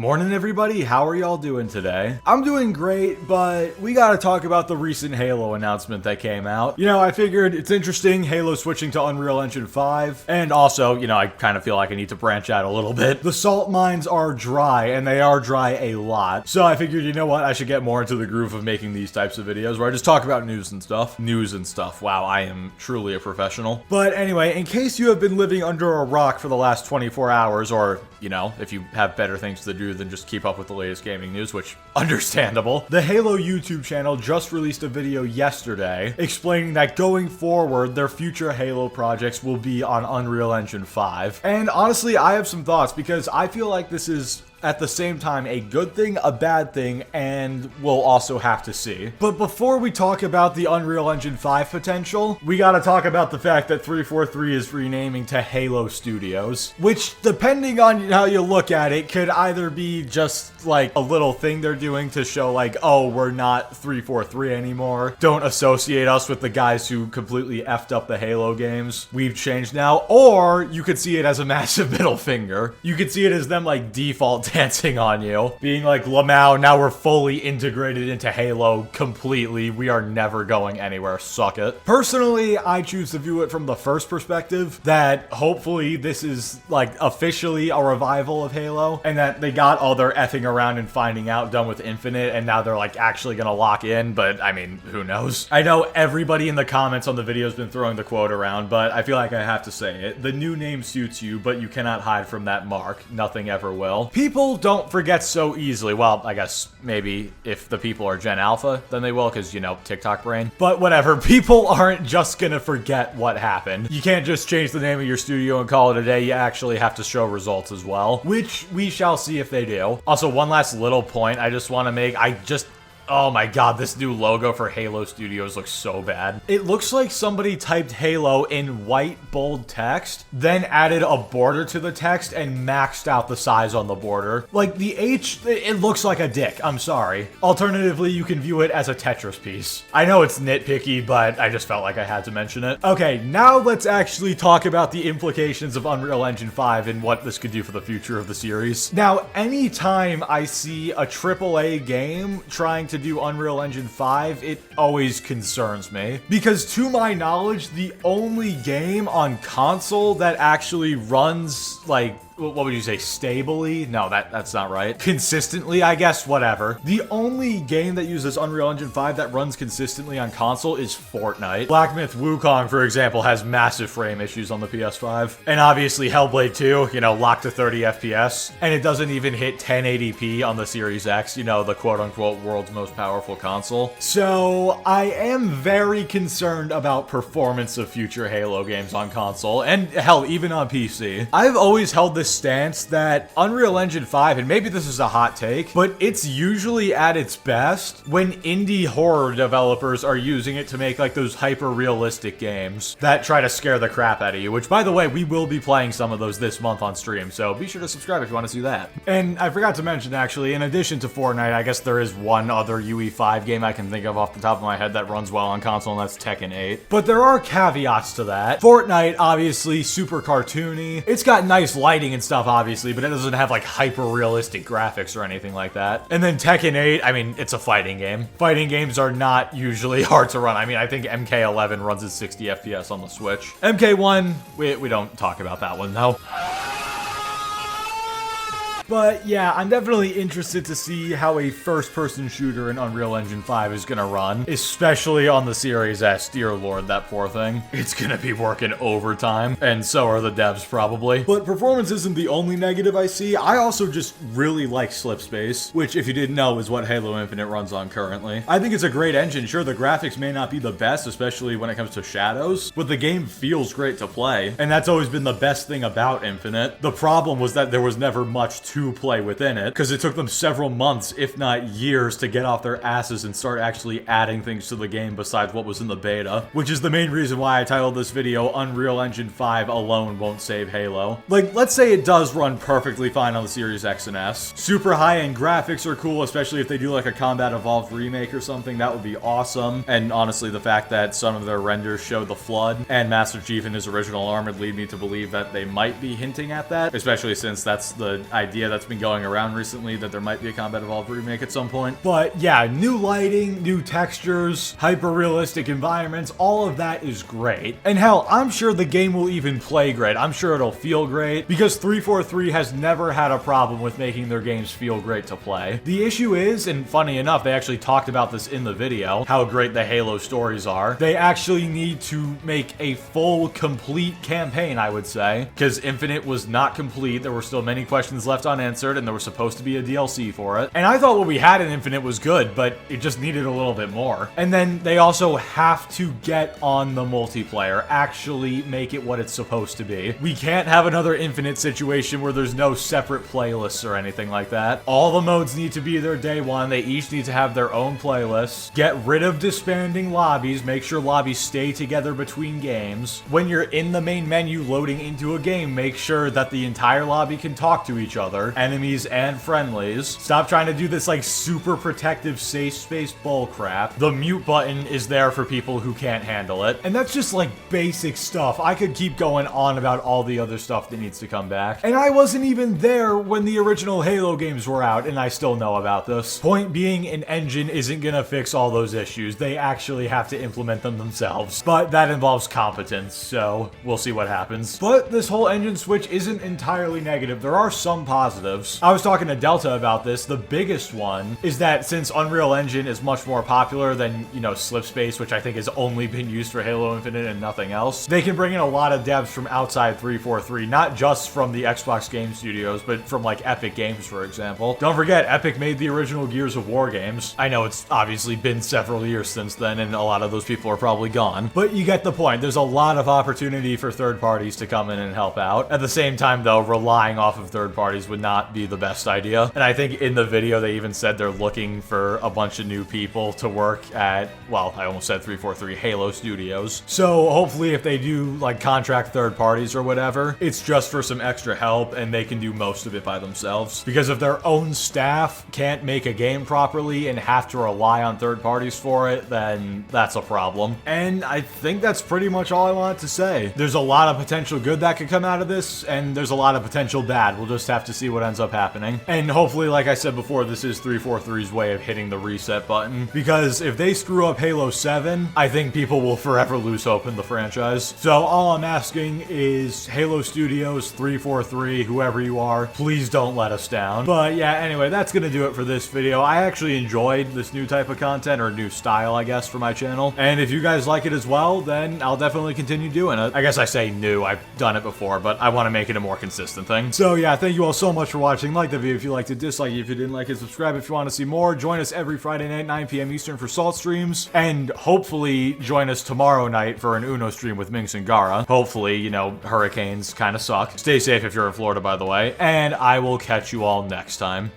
Morning everybody, how are y'all doing today? I'm doing great, but we gotta talk about the recent Halo announcement that came out. I figured it's interesting, Halo switching to Unreal Engine 5, and also, I kind of feel like I need to branch out a little bit. The salt mines are dry, and they are dry a lot, so I figured, you know what, I should get more into the groove of making these types of videos where I just talk about news and stuff. Wow, I am truly a professional. But anyway, in case you have been living under a rock for the last 24 hours, or, if you have better things to do than just keep up with the latest gaming news, which, understandable. The Halo YouTube channel just released a video yesterday explaining that going forward, their future Halo projects will be on Unreal Engine 5. And honestly, I have some thoughts because I feel like this is at the same time a good thing, a bad thing, and we'll also have to see. But before we talk about the Unreal Engine 5 potential, we gotta talk about the fact that 343 is renaming to Halo Studios, which, depending on how you look at it, could either be just like a little thing they're doing to show like, oh, we're not 343 anymore. Don't associate us with the guys who completely effed up the Halo games. We've changed now. Or you could see it as a massive middle finger. You could see it as them like default dancing on you, being like, Lamau, now we're fully integrated into Halo completely. We are never going anywhere. Suck it. Personally, I choose to view it from the first perspective, that hopefully this is like officially a revival of Halo, and that they got all their effing around and finding out done with Infinite, and now they're like actually gonna lock in, but I mean, who knows? I know everybody in the comments on the video has been throwing the quote around, but I feel like I have to say it. The new name suits you, but you cannot hide from that mark. Nothing ever will. People don't forget so easily. Well, I guess maybe if the people are Gen Alpha, then they will, because, TikTok brain. But whatever, people aren't just gonna forget what happened. You can't just change the name of your studio and call it a day. You actually have to show results as well, which we shall see if they do. Also, one last little point I just want to make. Oh my god, this new logo for Halo Studios looks so bad. It looks like somebody typed Halo in white, bold text, then added a border to the text and maxed out the size on the border. Like, the H, it looks like a dick. I'm sorry. Alternatively, you can view it as a Tetris piece. I know it's nitpicky, but I just felt like I had to mention it. Okay, now let's actually talk about the implications of Unreal Engine 5 and what this could do for the future of the series. Now, anytime I see a AAA game trying to do Unreal Engine 5, it always concerns me. Because to my knowledge, the only game on console that actually runs, like, what would you say, stably? No, that's not right. Consistently, I guess, whatever. The only game that uses Unreal Engine 5 that runs consistently on console is Fortnite. Black Myth Wukong, for example, has massive frame issues on the PS5. And obviously Hellblade 2, locked to 30 FPS. And it doesn't even hit 1080p on the Series X, the quote-unquote world's most powerful console. So I am very concerned about performance of future Halo games on console, and hell, even on PC. I've always held this stance that Unreal Engine 5, and maybe this is a hot take, but it's usually at its best when indie horror developers are using it to make like those hyper-realistic games that try to scare the crap out of you, which, by the way, we will be playing some of those this month on stream, so be sure to subscribe if you want to see that. And I forgot to mention, actually, in addition to Fortnite, I guess there is one other UE5 game I can think of off the top of my head that runs well on console, and that's Tekken 8. But there are caveats to that. Fortnite, obviously, super cartoony. It's got nice lighting and stuff, obviously, but it doesn't have like hyper-realistic graphics or anything like that. And then Tekken 8, I mean, it's a fighting game. Fighting games are not usually hard to run. I mean, I think MK11 runs at 60 FPS on the Switch. MK1, we don't talk about that one, though. But yeah, I'm definitely interested to see how a first-person shooter in Unreal Engine 5 is gonna run, especially on the Series S. Dear Lord, that poor thing. It's gonna be working overtime, and so are the devs probably. But performance isn't the only negative I see. I also just really like Slipspace, which, if you didn't know, is what Halo Infinite runs on currently. I think it's a great engine. Sure, the graphics may not be the best, especially when it comes to shadows, but the game feels great to play, and that's always been the best thing about Infinite. The problem was that there was never much to play within it, because it took them several months, if not years, to get off their asses and start actually adding things to the game besides what was in the beta, which is the main reason why I titled this video Unreal Engine 5 alone won't save Halo. Like, let's say it does run perfectly fine on the Series X and S. Super high-end graphics are cool, especially if they do like a Combat Evolved remake or something. That would be awesome. And honestly, the fact that some of their renders show the Flood and Master Chief in his original armor lead me to believe that they might be hinting at that, especially since that's the idea idea that's been going around recently that there might be a Combat Evolved remake at some point. But yeah, new lighting, new textures, hyper-realistic environments, all of that is great. And hell, I'm sure the game will even play great. I'm sure it'll feel great because 343 has never had a problem with making their games feel great to play. The issue is, and funny enough, they actually talked about this in the video, how great the Halo stories are. They actually need to make a full, complete campaign, I would say, because Infinite was not complete. There were still many questions left unanswered, and there was supposed to be a DLC for it. And I thought what we had in Infinite was good, but it just needed a little bit more. And then they also have to get on the multiplayer, actually make it what it's supposed to be. We can't have another Infinite situation where there's no separate playlists or anything like that. All the modes need to be there day one. They each need to have their own playlists. Get rid of disbanding lobbies. Make sure lobbies stay together between games. When you're in the main menu loading into a game, make sure that the entire lobby can talk to each other, enemies and friendlies. Stop trying to do this like super protective safe space bullcrap. The mute button is there for people who can't handle it. And that's just like basic stuff. I could keep going on about all the other stuff that needs to come back. And I wasn't even there when the original Halo games were out, and I still know about this. Point being, an engine isn't gonna fix all those issues. They actually have to implement them themselves. But that involves competence, so we'll see what happens. But this whole engine switch isn't entirely negative. There are some positives. I was talking to Delta about this. The biggest one is that since Unreal Engine is much more popular than, you know, Slipspace, which I think has only been used for Halo Infinite and nothing else, they can bring in a lot of devs from outside 343, not just from the Xbox Game Studios, but from like Epic Games, for example. Don't forget, Epic made the original Gears of War games. I know it's obviously been several years since then, and a lot of those people are probably gone, but you get the point. There's a lot of opportunity for third parties to come in and help out. At the same time, though, relying off of third parties would not be the best idea. And I think in the video, they even said they're looking for a bunch of new people to work at, well, I almost said 343 Halo Studios. So hopefully if they do like contract third parties or whatever, it's just for some extra help and they can do most of it by themselves. Because if their own staff can't make a game properly and have to rely on third parties for it, then that's a problem. And I think that's pretty much all I wanted to say. There's a lot of potential good that could come out of this, and there's a lot of potential bad. We'll just have to see what ends up happening. And hopefully, like I said before, this is 343's way of hitting the reset button, because if they screw up Halo 7, I think people will forever lose hope in the franchise. So all I'm asking is Halo Studios, 343, whoever you are, please don't let us down. But yeah, anyway, that's gonna do it for this video. I actually enjoyed this new type of content, or new style, I guess, for my channel. And if you guys like it as well, then I'll definitely continue doing it. I guess I say new, I've done it before, but I want to make it a more consistent thing. So yeah, thank you all so much for watching. Like the video if you liked it, dislike it if you didn't like it, subscribe if you want to see more. Join us every Friday night, 9 p.m. Eastern for Salt streams, and hopefully join us tomorrow night for an Uno stream with Minx and Gara. Hopefully, you know, hurricanes kind of suck. Stay safe if you're in Florida, by the way, and I will catch you all next time.